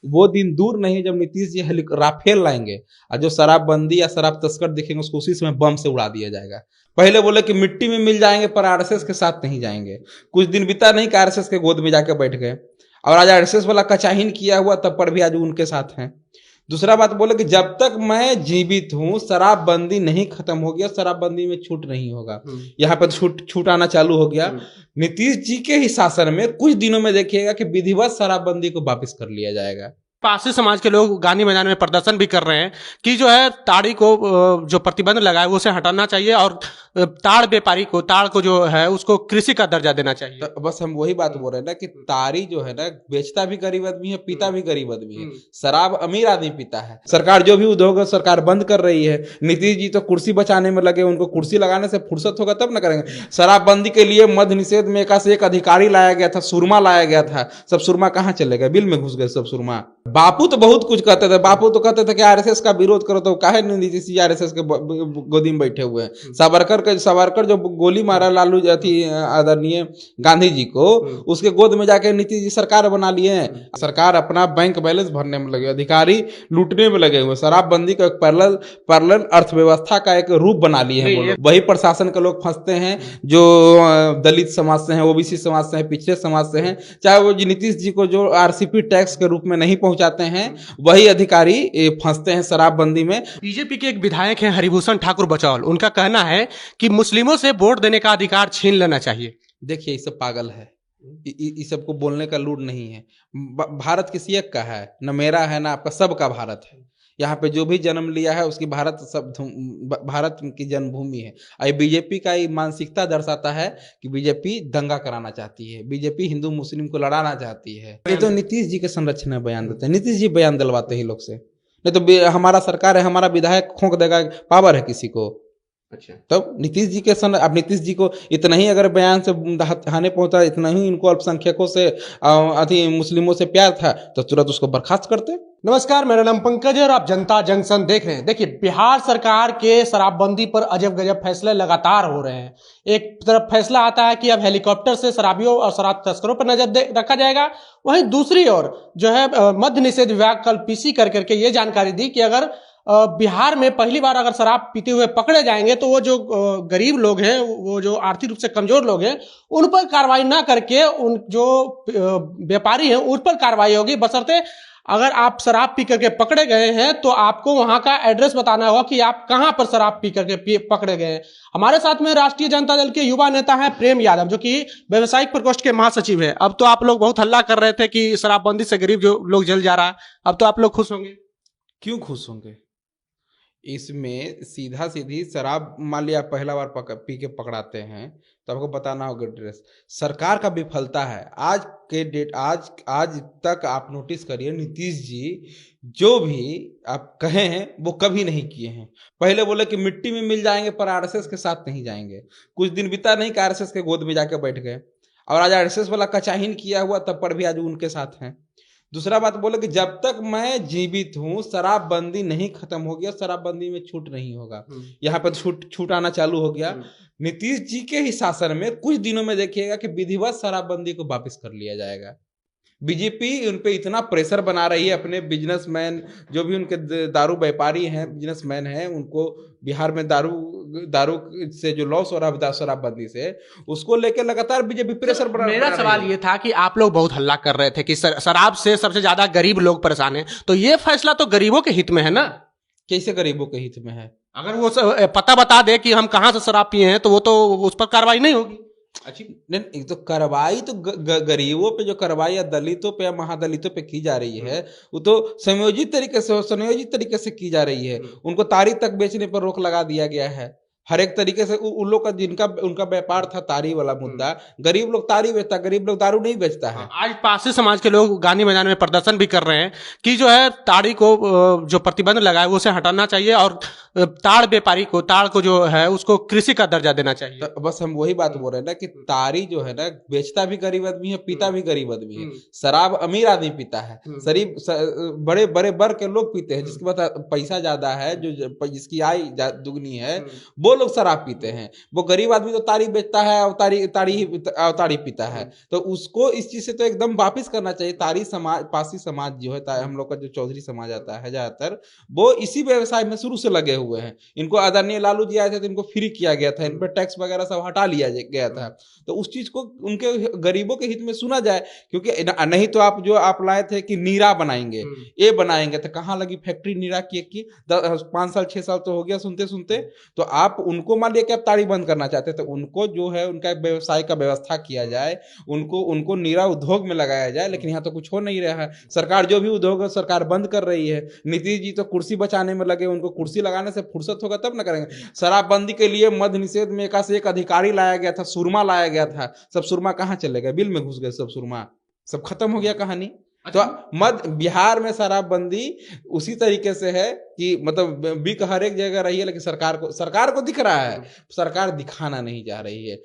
वो दिन दूर नहीं जब नीतीश जी राफेल लाएंगे और जो शराबबंदी या शराब तस्कर दिखेंगे उसको उसी समय बम से उड़ा दिया जाएगा। पहले बोले कि मिट्टी में मिल जाएंगे पर आरएसएस के साथ नहीं जाएंगे। कुछ दिन बीता नहीं कि आरएसएस के गोद में जाके बैठ गए और आज आरएसएस वाला कचाहीन किया हुआ तब पर भी आज उनके साथ हैं। दूसरा बात बोले कि जब तक मैं जीवित हूं शराबबंदी नहीं खत्म होगी और शराबबंदी में छूट नहीं होगा। यहाँ पर छूट आना चालू हो गया। नीतीश जी के ही शासन में कुछ दिनों में देखिएगा कि विधिवत शराबबंदी को वापस कर लिया जाएगा। पारसी समाज के लोग गांधी मैदान में प्रदर्शन भी कर रहे हैं कि जो है ताड़ी को जो प्रतिबंध लगा है वो उसे हटाना चाहिए और ताड़ व्यापारी को ताड़ को जो है उसको कृषि का दर्जा देना चाहिए। तो बस हम वही बात बोल रहे हैं ना कि ताड़ी जो है ना बेचता भी गरीब आदमी है, पीता भी गरीब आदमी है। शराब अमीर आदमी पीता है। सरकार जो भी उद्योग सरकार बंद कर रही है। नीतीश जी तो कुर्सी बचाने में लगे, उनको कुर्सी लगाने से फुर्सत होगा तब ना करेंगे। शराबबंदी के लिए मद्य निषेध में एक अधिकारी लाया गया था, सुरमा लाया गया था। सब सुरमा कहाँ चले गए? बिल में घुस गए सब सुरमा। बापू तो बहुत कुछ कहते थे। बापू तो कहते थे कि आरएसएस का विरोध करो, तो काहे नीतीश जी आरएसएस के गोदी में बैठे हुए हैं। सावरकर जो गोली मारा लालू आदरणीय गांधी जी को, उसके गोद में जाके नीतीश जी सरकार बना लिए हैं। सरकार अपना बैंक बैलेंस भरने में लगे, अधिकारी लूटने में लगे हुए, शराबबंदी का एक पैरेलल अर्थव्यवस्था का एक रूप बना लिए हैं। वही प्रशासन के लोग फंसते हैं जो दलित समाज से हैं, ओबीसी समाज से हैं, पिछड़े समाज से हैं। चाहे वो नीतीश जी को जो आरसीपी टैक्स के रूप में नहीं पहुंचाते हैं, वही अधिकारी फंसते हैं शराबबंदी में। बीजेपी के एक विधायक हैं हरिभूषण ठाकुर बचौल, उनका कहना है कि मुस्लिमों से वोट देने का अधिकार छीन लेना चाहिए। देखिए, ये सब पागल है। इस सबको बोलने का लूट नहीं है। भारत किसी एक का है, न मेरा है ना आपका, सबका भारत है। यहाँ पे जो भी जन्म लिया है उसकी भारत की जन्मभूमि है। और बीजेपी का ये मानसिकता दर्शाता है कि बीजेपी दंगा कराना चाहती है, बीजेपी हिंदू मुस्लिम को लड़ाना चाहती है। ये तो नीतीश जी के संरक्षण में बयान देते हैं, नीतीश जी बयान दिलवाते हैं लोग से। नहीं तो हमारा सरकार है, हमारा विधायक खोंक देगा, पावर है किसी को। अच्छा, तब नीतीश जी के अब नीतीश जी को इतना ही अगर बयान से हानि पहुंचा, इतना ही इनको अल्पसंख्यकों से मुस्लिमों से प्यार था तो तुरंत उसको बर्खास्त करते। नमस्कार, मेरा नाम पंकज है और आप जनता जंक्शन देख रहे हैं। देखिए, बिहार सरकार के शराबबंदी पर अजब गजब फैसले लगातार हो रहे हैं। एक तरफ फैसला आता है कि अब हेलीकॉप्टर से शराबियों और शराब तस्करों पर नजर रखा जाएगा, वहीं दूसरी ओर जो है मद्य निषेध विभाग कल पीसी करके ये जानकारी दी कि अगर बिहार में पहली बार अगर शराब पीते हुए पकड़े जाएंगे तो वो जो गरीब लोग हैं, वो जो आर्थिक रूप से कमजोर लोग हैं, उन पर कार्रवाई ना करके उन जो व्यापारी हैं उन पर कार्रवाई होगी। बशर्ते अगर आप शराब पी करके पकड़े गए हैं तो आपको वहां का एड्रेस बताना होगा कि आप कहां पर शराब पी करके पकड़े गए हैं। हमारे साथ में राष्ट्रीय जनता दल के युवा नेता हैं प्रेम यादव, जो कि व्यवसायिक प्रकोष्ठ के महासचिव है। अब तो आप लोग बहुत हल्ला कर रहे थे कि शराबबंदी से गरीब जो लोग जल जा रहा है, अब तो आप लोग खुश होंगे। क्यों खुश होंगे? इसमें सीधा सीधी शराब, मान लिया पहला बार पी के पकड़ाते हैं तो आपको बताना होगा एड्रेस। सरकार का विफलता है आज के डेट, आज तक आप नोटिस करिए, नीतीश जी जो भी आप कहे हैं वो कभी नहीं किए हैं। पहले बोले कि मिट्टी में मिल जाएंगे पर आरएसएस के साथ नहीं जाएंगे। कुछ दिन बीता नहीं कि आरएसएस के गोद में जाके बैठ गए और आज आरएसएस वाला कचाहीन किया हुआ तब पर भी आज उनके साथ हैं। दूसरा बात बोले कि जब तक मैं जीवित हूं शराबबंदी नहीं खत्म होगी और शराबबंदी में छूट नहीं होगा। यहाँ पर छूट आना चालू हो गया। नीतीश जी के ही शासन में कुछ दिनों में देखिएगा कि विधिवत शराबबंदी को वापस कर लिया जाएगा। बीजेपी उन पे इतना प्रेशर बना रही है, अपने बिजनेसमैन जो भी उनके दारू व्यापारी हैं, बिजनेसमैन हैं, उनको बिहार में दारू से जो लॉस हो रहा है शराबबंदी से, उसको लेकर लगातार बीजेपी प्रेशर बना रही है। मेरा सवाल ये था कि आप लोग बहुत हल्ला कर रहे थे कि शराब से सबसे ज्यादा गरीब लोग परेशान हैं, तो ये फैसला तो गरीबों के हित में है ना। कैसे गरीबों के हित में है? अगर वो पता बता दे कि हम कहां से शराब पिए हैं तो वो तो उस पर कार्रवाई नहीं होगी। अच्छी नहीं, तो कार्रवाई तो गरीबों पे जो कार्रवाई या दलितों पे या महादलितों पे की जा रही है वो तो संयोजित तरीके से की जा रही है। उनको तारी तक बेचने पर रोक लगा दिया गया है। हर एक तरीके से उन लोग का उनका व्यापार था तारी वाला मुद्दा। गरीब लोग तारी बेचता, गरीब लोग दारू नहीं बेचता है। आज पारसी समाज के लोग गांधी मैदान में प्रदर्शन भी कर रहे हैं कि जो है ताड़ी को जो प्रतिबंध लगा है वो उसे हटाना चाहिए और ताड़ व्यापारी को ताड़ को जो है उसको कृषि का दर्जा देना चाहिए। तो बस हम वही बात बोल रहे हैं ना कि तारी जो है ना बेचता भी गरीब आदमी है, पीता भी गरीब आदमी है। शराब अमीर आदमी पीता है, शरीब बड़े बड़े वर्ग के लोग पीते हैं, जिसके पास पैसा ज्यादा है, जो जिसकी आय दुगनी है, वो लोग शराब पीते हैं। वो गरीब आदमी तो ताड़ी बेचता है और ताड़ी पीता है, तो उसको इस चीज से तो एकदम वापिस करना चाहिए। ताड़ी समाज, पासी समाज जो है, हम लोग का जो चौधरी समाज आता है ज्यादातर, वो इसी व्यवसाय में शुरू से लगे हुए हैं। इनको आदरणीय लालू जी आए थे तो इनको फ्री किया गया था, इन पर टैक्स वगैरह सब हटा लिया गया था। तो उस चीज को उनके गरीबों के हित में सुना जाए, क्योंकि नहीं तो आप जो आप लाए थे कि नीरा बनाएंगे, ये बनाएंगे, तो कहाँ लगी फैक्ट्री नीरा की 5 साल 6 साल तो हो गया सुनते सुनते। तो आप उनको मान लिया कि आप ताड़ी बंद करना चाहते, तो उनको जो है उनका व्यवसाय का व्यवस्था किया जाए, उनको नीरा उद्योग में लगाया जाए। लेकिन यहाँ तो कुछ हो नहीं रहा है। सरकार जो भी उद्योग है सरकार बंद कर रही है। नीतीश जी तो कुर्सी बचाने में लगे, उनको कुर्सी लगाने से फुर्सत होगा तब ना करेंगे। शराबबंदी के लिए मद्य निषेध में एक से एक अधिकारी लाया गया था, सुरमा लाया गया था, सब सुरमा कहाँ चले गए, बिल में घुस गए सब सुरमा, सब खत्म हो गया कहानी। तो बिहार में शराबबंदी उसी तरीके से है कि मतलब बिक हर एक जगह रही है, लेकिन सरकार को दिख रहा है, सरकार दिखाना नहीं चाह रही है।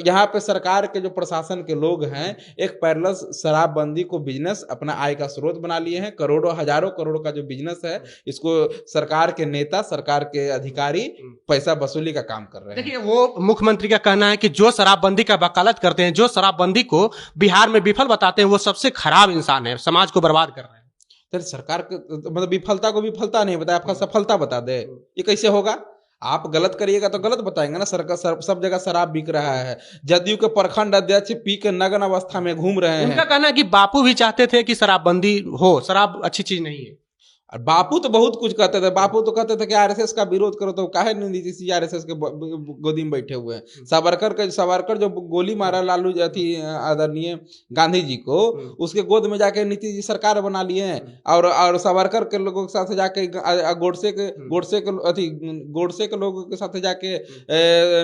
यहाँ पे सरकार के जो प्रशासन के लोग हैं एक पैरेलल शराबबंदी को बिजनेस, अपना आय का स्रोत बना लिए हैं। करोड़ों हजारों करोड़ का जो बिजनेस है, इसको सरकार के नेता, सरकार के अधिकारी पैसा वसूली का काम कर रहे हैं। देखिए, वो मुख्यमंत्री का कहना है कि जो शराबबंदी का वकालत करते हैं, जो शराबबंदी को बिहार में विफल बताते हैं, वो सबसे खराब इंसान है, समाज को बर्बाद कर रहे हैं। तो सरकार मतलब विफलता को विफलता नहीं बताए, आपका सफलता बता दे, ये कैसे होगा? आप गलत करिएगा तो गलत बताएंगे ना। सरकार सब जगह शराब बिक रहा है, जदयू के प्रखंड अध्यक्ष पी के नग्न अवस्था में घूम रहे हैं। उनका कहना है कि बापू भी चाहते थे कि शराबबंदी हो, शराब अच्छी चीज नहीं है। और बापू तो बहुत कुछ कहते थे। बापू तो कहते थे कि आरएसएस का विरोध करो, तो काहे नीतीश जी आरएसएस के गोदी में बैठे हुए हैं। सावरकर जो गोली मारा लालू थी आदरणीय गांधी जी को, उसके गोद में जाके नीतीश जी सरकार बना लिए हैं। और सावरकर के लोगों के साथ जाके गोडसे के लोगों के साथ जाके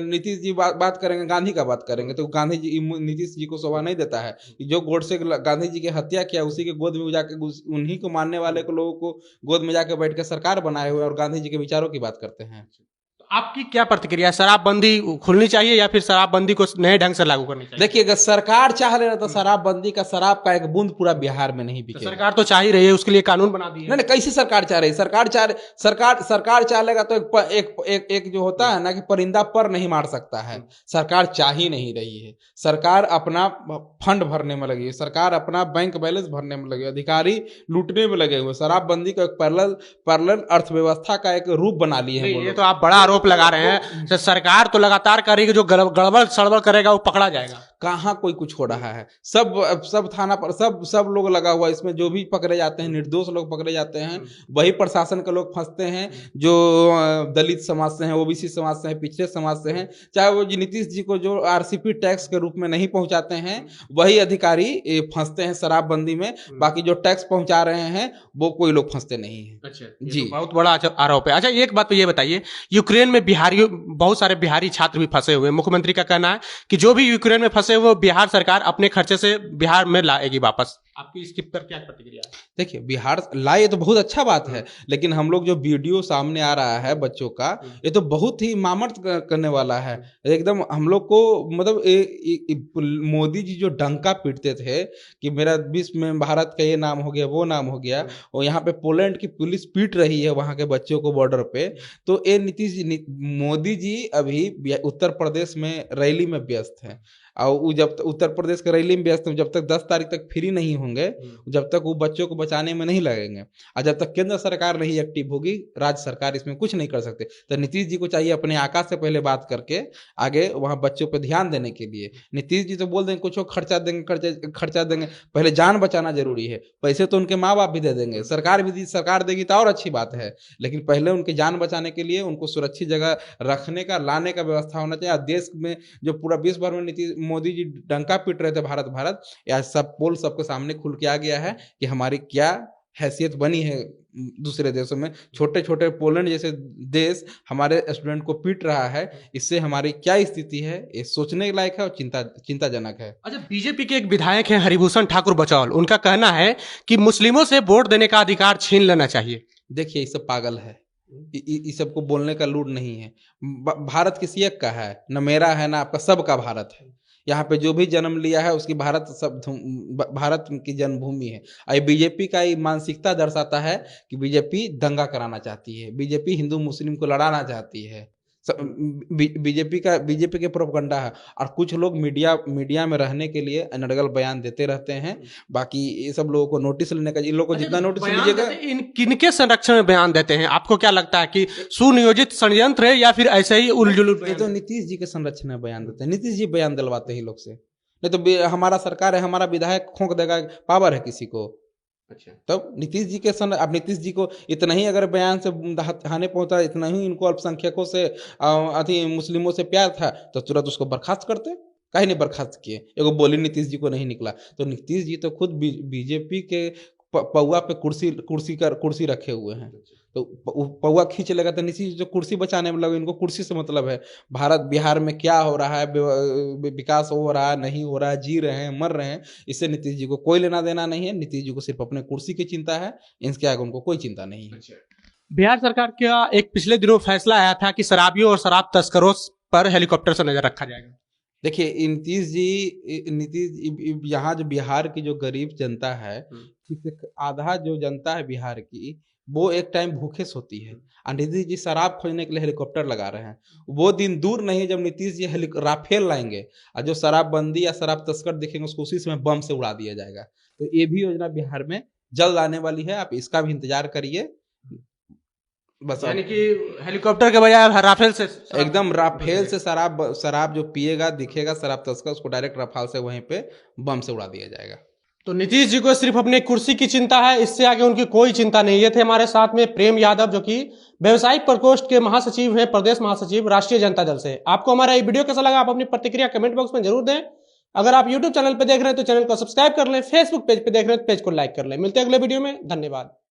नीतीश जी बात करेंगे, गांधी का बात करेंगे, तो गांधी जी नीतीश जी को शोभा नहीं देता है। जो गोडसे गांधी जी की हत्या किया, उसी के गोद में जाके उन्हीं को मानने वाले को लोगों को गोद में जाकर बैठ के सरकार बनाए हुए और गांधी जी के विचारों की बात करते हैं। आपकी क्या प्रतिक्रिया, शराबबंदी खुलनी चाहिए या फिर शराबबंदी को नए ढंग से लागू करनी चाहिए? देखिए, अगर सरकार चाह रहे तो शराबबंदी का, शराब का एक बूंद पूरा बिहार में नहीं बिकेगा। सरकार तो चाह ही रही है, उसके लिए कानून बना दिए। नहीं, कैसी सरकार चाह रही है? सरकार चाह लेगा तो एक जो होता है ना कि परिंदा पर नहीं मार सकता है। सरकार चाह ही नहीं रही है। सरकार अपना फंड भरने में लगी है, सरकार अपना बैंक बैलेंस भरने में लगी है, अधिकारी लूटने में लगे हुए। शराबबंदी का एक पैरेलल अर्थव्यवस्था का एक रूप बना लिए हैं। ये तो आप बड़ा आरोप लगा रहे हैं। तो सरकार तो लगातार करेगी, जो गड़बड़ सड़बड़ करेगा वो पकड़ा जाएगा। कहाँ कोई कुछ हो रहा है? सब थाना पर सब लोग लगा हुआ है इसमें। जो भी पकड़े जाते हैं, निर्दोष लोग पकड़े जाते हैं, वही प्रशासन के लोग फंसते हैं, जो दलित समाज से हैं, ओबीसी समाज से हैं, पिछड़े समाज से हैं। चाहे वो नीतीश जी को जो आरसीपी टैक्स के रूप में नहीं पहुंचाते हैं, वही अधिकारी फंसते हैं शराबबंदी में। बाकी जो टैक्स पहुंचा रहे हैं वो कोई लोग फंसते नहीं है। अच्छा जी, तो बहुत बड़ा आरोप है। अच्छा, एक बात तो ये बताइए, यूक्रेन में बहुत सारे बिहारी छात्र भी फंसे हुए। मुख्यमंत्री का कहना है कि जो भी यूक्रेन में फंसे वो बिहार सरकार अपने खर्चे से बिहार में लाएगी वापस। आपकी इसके पर क्या प्रतिक्रिया है? देखिए, बिहार लाए तो बहुत अच्छा बात है, लेकिन हम लोग जो वीडियो सामने आ रहा है बच्चों का, ये तो बहुत ही मामर्थ करने वाला है एकदम। हम लोग को मतलब मोदी जी जो डंका पीटते थे कि मेरा विश्व में भारत का ये नाम हो गया, वो नाम हो गया, और यहाँ पे पोलैंड की पुलिस पीट रही है वहाँ के बच्चों को बॉर्डर पे। तो ये मोदी जी अभी उत्तर प्रदेश में रैली में व्यस्त हैं, और वो जब उत्तर प्रदेश के रैली में व्यस्त हैं, जब तक 10 तारीख तक फ्री नहीं होंगे, जब तक वो बच्चों को बचाने में नहीं लगेंगे, और जब तक केंद्र सरकार नहीं एक्टिव होगी, राज्य सरकार इसमें कुछ नहीं कर सकते। तो नीतीश जी को चाहिए अपने आका से पहले बात करके आगे वहाँ बच्चों पर ध्यान देने के लिए। नीतीश जी तो बोल देंगे कुछ खर्चा देंगे, पहले जान बचाना जरूरी है। पैसे तो उनके माँ बाप भी दे देंगे, सरकार देगी तो और अच्छी बात है, लेकिन पहले उनकी जान बचाने के लिए उनको सुरक्षित जगह रखने का, लाने का व्यवस्था होना चाहिए। देश में जो पूरा विश्व भर में मोदी जी डंका पीट रहे थे भारत, या सब पोल सबके सामने खुल के आ गया है कि हमारी क्या हैसियत बनी है दूसरे देशों में। छोटे छोटे पोलैंड जैसे देश हमारे स्टूडेंट को पीट रहा है, इससे हमारी क्या स्थिति है, ये सोचने लायक है और चिंताजनक है। अच्छा, बीजेपी के एक विधायक हैं हरिभूषण ठाकुर बचौल, उनका कहना है कि मुस्लिमों से वोट देने का अधिकार छीन लेना चाहिए। देखिए, ये सब पागल है, इस सबको बोलने का लूट नहीं है। भारत किसी एक का है, न मेरा है ना आपका, सबका भारत है। यहाँ पे जो भी जन्म लिया है उसकी भारत की जन्मभूमि है। और बीजेपी का ये मानसिकता दर्शाता है कि बीजेपी दंगा कराना चाहती है, बीजेपी हिंदू मुस्लिम को लड़ाना चाहती है। बीजेपी के प्रोपगंडा है। और कुछ लोग मीडिया में रहने के लिए अनर्गल बयान देते रहते हैं। बाकी ये सब लोगों को नोटिस लेने का, इन लोगों को जितना नोटिस लीजिएगा। इन किनके संरक्षण में बयान देते हैं, आपको क्या लगता है कि सुनियोजित षड्यंत्र है या फिर ऐसे ही उलझुल? ये तो नीतीश जी के संरक्षण में बयान देते हैं, नीतीश जी बयान दिलवाते हैं लोग से। नहीं तो हमारा सरकार है, हमारा विधायक खोंक देगा, पावर है किसी को। अच्छा, तब नीतीश जी के अब नीतीश जी को इतना ही अगर बयान से हानि पहुंचा, इतना ही इनको अल्पसंख्यकों से अति मुस्लिमों से प्यार था, तो तुरंत उसको बर्खास्त करते। काहे नहीं बर्खास्त किए? एगो बोली नीतीश जी को नहीं निकला। तो नीतीश जी तो खुद बीजेपी के पौवा पे कुर्सी रखे हुए हैं। तो पौवा खींच लेगा तो नीतीश जो कुर्सी बचाने में लगे, इनको कुर्सी से मतलब है। भारत बिहार में क्या हो रहा है, विकास हो रहा है नहीं हो रहा है, जी रहे हैं मर रहे हैं, इससे नीतीश जी को कोई लेना देना नहीं है। नीतीश जी को सिर्फ अपने कुर्सी की चिंता है, इसके आगे उनको कोई चिंता नहीं है। बिहार सरकार का एक पिछले दिनों फैसला आया था कि शराबियों और शराब तस्करों पर हेलीकॉप्टर से नजर रखा जाएगा। देखिए नीतीश यहाँ जो बिहार की जो गरीब जनता है, आधा जो जनता है बिहार की, वो एक टाइम भूखे सोती है। और नीतीश जी शराब खोजने के लिए हेलीकॉप्टर लगा रहे हैं। वो दिन दूर नहीं है जब नीतीश जी राफेल लाएंगे और जो शराबबंदी या शराब तस्कर दिखेंगे उसको उसी समय बम से उड़ा दिया जाएगा। तो ये भी योजना बिहार में जल्द आने वाली है, आप इसका भी इंतजार करिए। बस यानी कि हेलीकॉप्टर के बजाय राफेल से, एकदम राफेल से शराब जो पिएगा दिखेगा शराब तस्कर, उसको डायरेक्ट राफेल से वहीं पे बम से उड़ा दिया जाएगा। तो नीतीश जी को सिर्फ अपने कुर्सी की चिंता है, इससे आगे उनकी कोई चिंता नहीं। ये थे हमारे साथ में प्रेम यादव, जो कि व्यवसायिक प्रकोष्ठ के महासचिव हैं, प्रदेश महासचिव राष्ट्रीय जनता दल से। आपको हमारा ये वीडियो कैसा लगा, आप अपनी प्रतिक्रिया कमेंट बॉक्स में जरूर दें। अगर आप यूट्यूब चैनल पर देख रहे हैं तो चैनल को सब्सक्राइब कर लें, फेसबुक पेज पे देख रहे हैं तो पेज को लाइक कर लें। मिलते हैं अगले वीडियो में, धन्यवाद।